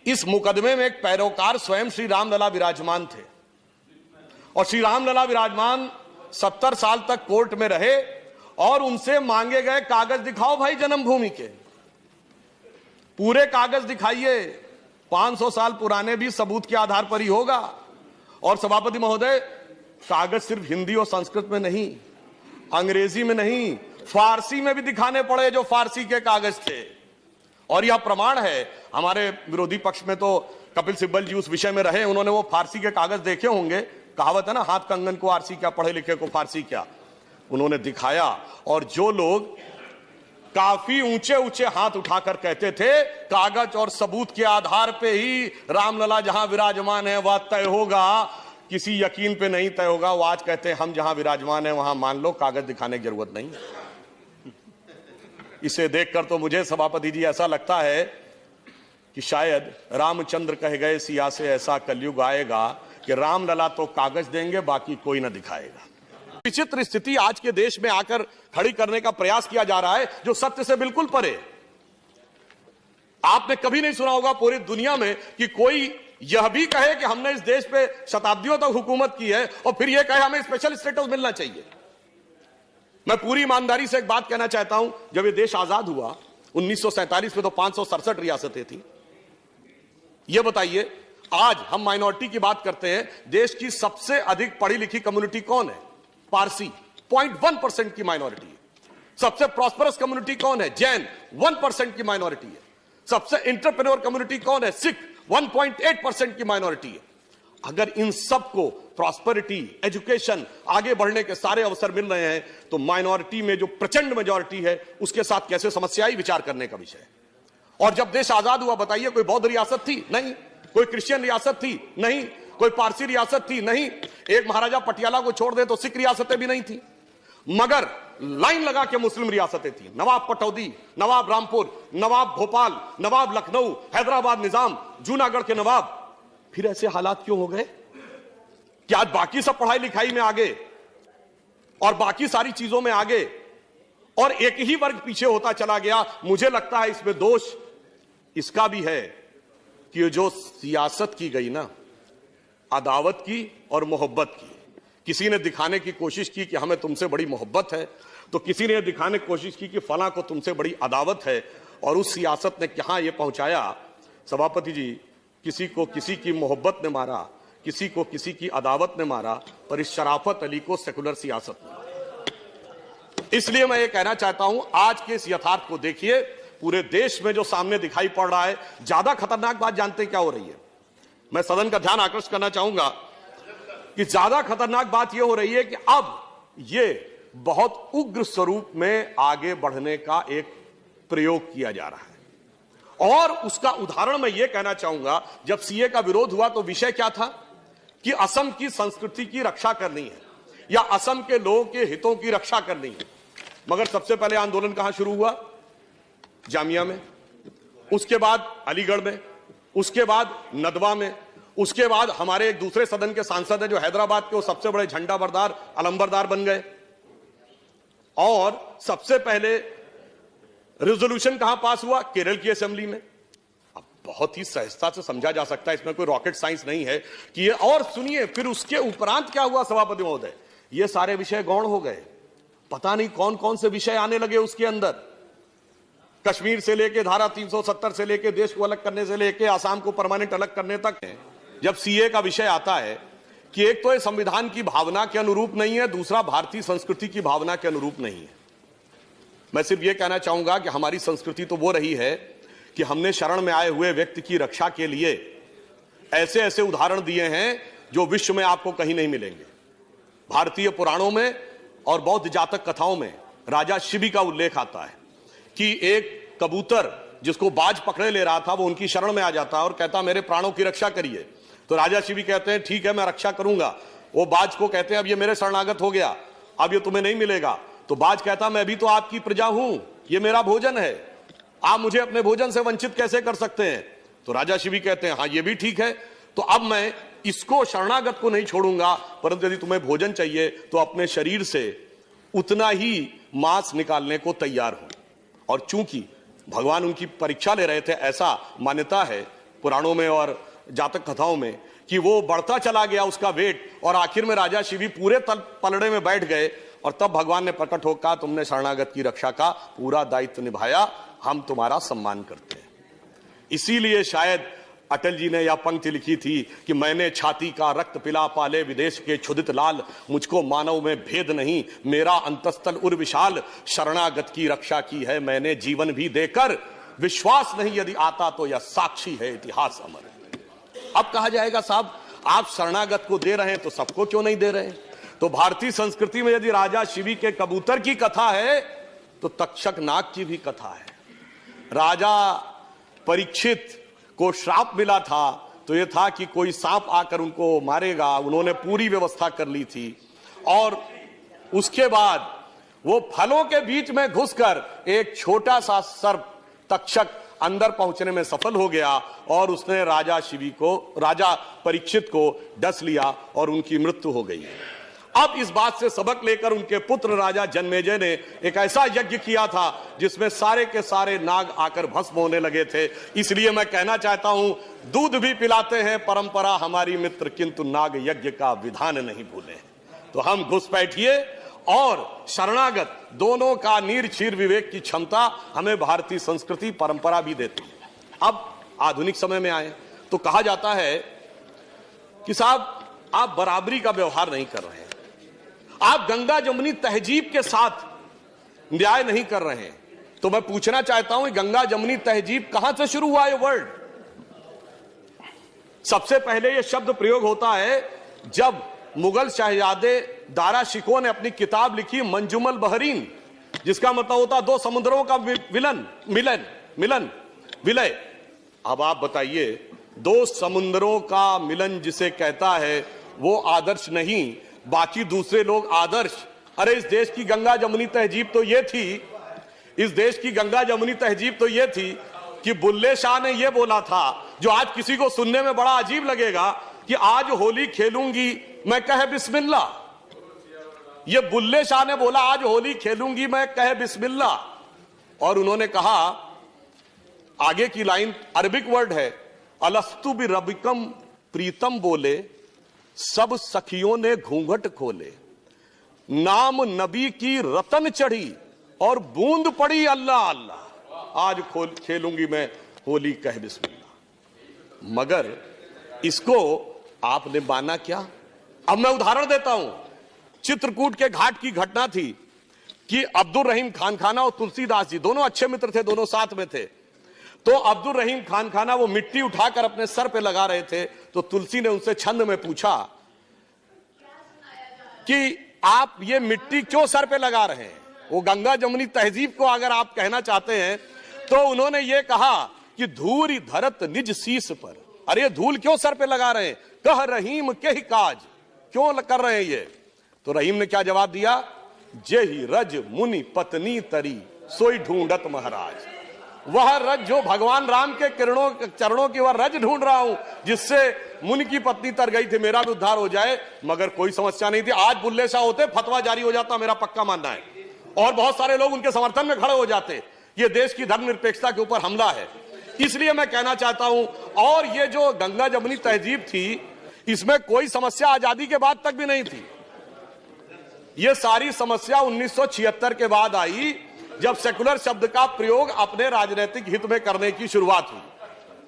इस मुकदमे में एक पैरोकार स्वयं श्री रामलला विराजमान थे और श्री रामलला विराजमान 70 साल तक कोर्ट में रहे और उनसे मांगे गए कागज दिखाओ भाई जन्मभूमि के, पूरे कागज दिखाइए, 500 साल पुराने भी सबूत के आधार पर ही होगा। और सभापति महोदय, कागज सिर्फ हिंदी और संस्कृत में नहीं, अंग्रेजी में नहीं, फारसी में भी दिखाने पड़े जो फारसी के कागज थे। और यह प्रमाण है, हमारे विरोधी पक्ष में तो कपिल सिब्बल जी उस विषय में रहे, उन्होंने वो फारसी के कागज देखे होंगे, कहावत है ना, हाथ कंगन को आरसी क्या, पढ़े लिखे को फारसी क्या। उन्होंने दिखाया और जो लोग काफी ऊंचे ऊंचे हाथ उठाकर कहते थे कागज और सबूत के आधार पे ही रामलला जहां विराजमान है वह तय होगा, किसी यकीन पे नहीं तय होगा, वो आज कहते हैं हम जहां विराजमान है वहां मान लो, कागज दिखाने की जरूरत नहीं। इसे देखकर तो मुझे सभापति जी ऐसा लगता है कि शायद रामचंद्र कह गए सिया से ऐसा कलयुग आएगा कि रामलला तो कागज देंगे बाकी कोई ना दिखाएगा। विचित्र स्थिति आज के देश में आकर खड़ी करने का प्रयास किया जा रहा है जो सत्य से बिल्कुल परे। आपने कभी नहीं सुना होगा पूरी दुनिया में कि कोई यह भी कहे कि हमने इस देश पे शताब्दियों तक हुकूमत की है और फिर यह कहे हमें स्पेशल स्टेटस मिलना चाहिए। मैं पूरी ईमानदारी से एक बात कहना चाहता हूं, जब यह देश आजाद हुआ 1947 में तो 567 रियासतें थी। यह बताइए, आज हम माइनॉरिटी की बात करते हैं, देश की सबसे अधिक पढ़ी लिखी कम्युनिटी कौन है? पारसी, 0.1% की माइनॉरिटी है। सबसे प्रॉस्परस कम्युनिटी कौन है? जैन, 1% की माइनॉरिटी है। सबसे एंटरप्रेन्योर कम्युनिटी कौन है? सिख, 1.8% की माइनॉरिटी है। अगर इन सबको प्रॉस्पेरिटी, एजुकेशन, आगे बढ़ने के सारे अवसर मिल रहे हैं तो माइनॉरिटी में जो प्रचंड मेजॉरिटी है उसके साथ कैसे समस्या आई, विचार करने का विषय है। और जब देश आजाद हुआ बताइए, कोई बौद्ध रियासत थी? नहीं। कोई क्रिश्चियन रियासत थी? नहीं। कोई पारसी रियासत थी? नहीं। एक महाराजा पटियाला को छोड़ दे तो सिख रियासतें भी नहीं थी, मगर लाइन लगा के मुस्लिम रियासतें थी। नवाब पटौदी, नवाब रामपुर, नवाब भोपाल, नवाब लखनऊ, हैदराबाद निजाम, जूनागढ़ के नवाब। फिर ऐसे हालात क्यों हो गए कि आज बाकी सब पढ़ाई लिखाई में आगे और बाकी सारी चीजों में आगे और एक ही वर्ग पीछे होता चला गया? मुझे लगता है इसमें दोष इसका भी है कि जो सियासत की गई ना, अदावत की और मोहब्बत की। किसी ने दिखाने की कोशिश की कि हमें तुमसे बड़ी मोहब्बत है, तो किसी ने दिखाने की कोशिश की कि फलां को तुमसे बड़ी अदावत है, और उस सियासत ने कहां यह पहुंचाया सभापति जी, किसी को किसी की मोहब्बत ने मारा, किसी को किसी की अदावत ने मारा, पर इस शराफत अली को सेकुलर सियासत ने। इसलिए मैं ये कहना चाहता हूं, आज के इस यथार्थ को देखिए, पूरे देश में जो सामने दिखाई पड़ रहा है, ज्यादा खतरनाक बात जानते क्या हो रही है? मैं सदन का ध्यान आकर्षित करना चाहूंगा कि ज्यादा खतरनाक बात यह हो रही है कि अब यह बहुत उग्र स्वरूप में आगे बढ़ने का एक प्रयोग किया जा रहा है। और उसका उदाहरण मैं यह कहना चाहूंगा, जब सीए का विरोध हुआ तो विषय क्या था कि असम की संस्कृति की रक्षा करनी है या असम के लोगों के हितों की रक्षा करनी है। मगर सबसे पहले आंदोलन कहां शुरू हुआ? जामिया में, उसके बाद अलीगढ़ में, उसके बाद नदवा में, उसके बाद हमारे एक दूसरे सदन के सांसद हैं जो हैदराबाद के वो सबसे बड़े झंडा बरदार, अलंबरदार बन गए। और सबसे पहले रेजोल्यूशन कहां पास हुआ? केरल की असेंबली में। अब बहुत ही सहजता से समझा जा सकता है, इसमें कोई रॉकेट साइंस नहीं है कि ये। और सुनिए, फिर उसके उपरांत क्या हुआ सभापति महोदय? ये सारे विषय गौण हो गए, पता नहीं कौन कौन से विषय आने लगे उसके अंदर। कश्मीर से लेके धारा 370 से लेके देश को अलग करने से लेके आसाम को परमानेंट अलग करने तक। जब सीए का विषय आता है कि एक तो ये संविधान की भावना के अनुरूप नहीं है, दूसरा भारतीय संस्कृति की भावना के अनुरूप नहीं है। मैं सिर्फ ये कहना चाहूंगा कि हमारी संस्कृति तो वो रही है कि हमने शरण में आए हुए व्यक्ति की रक्षा के लिए ऐसे ऐसे उदाहरण दिए हैं जो विश्व में आपको कहीं नहीं मिलेंगे। भारतीय पुराणों में और बौद्ध जातक कथाओं में राजा शिबी का उल्लेख आता है कि एक कबूतर जिसको बाज पकड़े ले रहा था वो उनकी शरण में आ जाता और कहता मेरे प्राणों की रक्षा करिए। तो राजा शिबी कहते हैं ठीक है मैं रक्षा करूंगा। वो बाज को कहते हैं अब ये मेरे शरणागत हो गया, अब ये तुम्हें नहीं मिलेगा। तो बाज कहता मैं भी तो आपकी प्रजा हूं, ये मेरा भोजन है, आप मुझे अपने भोजन से वंचित कैसे कर सकते हैं? तो राजा शिबी कहते हैं हाँ ये भी ठीक है, तो अब मैं इसको शरणागत को नहीं छोड़ूंगा, परंतु यदि तुम्हें भोजन चाहिए तो अपने शरीर से उतना ही मांस निकालने को तैयार हो। और चूंकि भगवान उनकी परीक्षा ले रहे थे, ऐसा मान्यता है, पुराणों में और जातक कथाओं में कि वो बढ़ता चला गया उसका वेट, और आखिर में राजा शिवी पूरे पलड़े में बैठ गए, और तब भगवान ने प्रकट होकर कहा तुमने शरणागत की रक्षा का पूरा दायित्व निभाया, हम तुम्हारा सम्मान करते हैं। इसीलिए शायद अटल जी ने यह पंक्ति लिखी थी कि मैंने छाती का रक्त पिला पाले विदेश के क्षुधित लाल, मुझको मानव में भेद नहीं, मेरा अंतस्थल उर विशाल, शरणागत की रक्षा की है मैंने जीवन भी देकर, विश्वास नहीं यदि आता तो यह साक्षी है इतिहास अमर। अब कहा जाएगा साहब आप शरणागत को दे रहे हैं तो सबको क्यों नहीं दे रहे हैं? तो भारतीय संस्कृति में यदि राजा शिवी के कबूतर की कथा है तो तक्षक नाग की भी कथा है। राजा परीक्षित को श्राप मिला था तो यह था कि कोई सांप आकर उनको मारेगा, उन्होंने पूरी व्यवस्था कर ली थी, और उसके बाद वो फलों के बीच में घुसकर एक छोटा सा सर्प तक्षक अंदर पहुंचने में सफल हो गया, और उसने राजा परीक्षित को डस लिया और उनकी मृत्यु हो गई। अब इस बात से सबक लेकर उनके पुत्र राजा जन्मेजय ने एक ऐसा यज्ञ किया था जिसमें सारे के सारे नाग आकर भस्म होने लगे थे। इसलिए मैं कहना चाहता हूं, दूध भी पिलाते हैं परंपरा हमारी मित्र, किंतु नाग यज्ञ का विधान नहीं भूले। तो हम घुसपैठिए और शरणागत दोनों का नीर-छीर विवेक की क्षमता हमें भारतीय संस्कृति परंपरा भी देती है। अब आधुनिक समय में आए तो कहा जाता है कि साहब आप बराबरी का व्यवहार नहीं कर रहे हैं, आप गंगा जमुनी तहजीब के साथ न्याय नहीं कर रहे हैं। तो मैं पूछना चाहता हूं गंगा जमुनी तहजीब कहां से शुरू हुआ ये वर्ड? सबसे पहले यह शब्द प्रयोग होता है जब मुगल शहजादे दारा शिकोह ने अपनी किताब लिखी मंजुमल बहरीन, जिसका मतलब होता दो समुद्रों का विलय। अब आप बताइए, दो समुद्रों का मिलन जिसे कहता है वो आदर्श नहीं, बाकी दूसरे लोग आदर्श। अरे इस देश की गंगा जमुनी तहजीब तो ये थी, इस देश की गंगा जमुनी तहजीब तो ये थी कि बुल्ले शाह ने ये बोला था, जो आज किसी को सुनने में बड़ा अजीब लगेगा, कि आज होली खेलूंगी मैं कहे बिस्मिल्लाह। ये बुल्ले शाह ने बोला आज होली खेलूंगी मैं कहे बिस्मिल्लाह। और उन्होंने कहा, आगे की लाइन अरबिक वर्ड है, अलस्तु बि रबिकम प्रीतम बोले, सब सखियों ने घूंघट खोले, नाम नबी की रतन चढ़ी और बूंद पड़ी अल्लाह अल्लाह, आज खेलूंगी मैं होली कह बिस्मिल्लाह। मगर इसको आपने माना क्या? अब मैं उदाहरण देता हूं। चित्रकूट के घाट की घटना थी कि अब्दुल रहीम खान खाना और तुलसीदास जी दोनों अच्छे मित्र थे, दोनों साथ में थे। तो अब्दुल रहीम खान खाना वो मिट्टी उठाकर अपने सर पे लगा रहे थे, तो तुलसी ने उनसे छंद में पूछा कि आप ये मिट्टी क्यों सर पे लगा रहे हैं? वो गंगा जमुनी तहजीब को अगर आप कहना चाहते हैं तो उन्होंने ये कहा कि धूरी धरत निज शीस पर। अरे धूल क्यों सर पे लगा रहे हैं? कह रहीम के ही काज, क्यों कर रहे हैं ये? तो रहीम ने क्या जवाब दिया? जेहि रज मुनि पत्नी तरी सोई ढूंढत महाराज। वह रज जो भगवान राम के चरणों की वह रज ढूंढ रहा हूं, जिससे मुनि की पत्नी तर गई थी, मेरा भी उद्धार हो जाए। मगर कोई समस्या नहीं थी। आज बुल्ले शाह होते फतवा जारी हो जाता, मेरा पक्का मानना है, और बहुत सारे लोग उनके समर्थन में खड़े हो जाते। ये देश की धर्मनिरपेक्षता के ऊपर हमला है। इसलिए मैं कहना चाहता हूं, और ये जो गंगा जमुनी तहजीब थी, इसमें कोई समस्या आजादी के बाद तक भी नहीं थी। ये सारी समस्या 1976 के बाद आई, जब सेकुलर शब्द का प्रयोग अपने राजनीतिक हित में करने की शुरुआत हुई।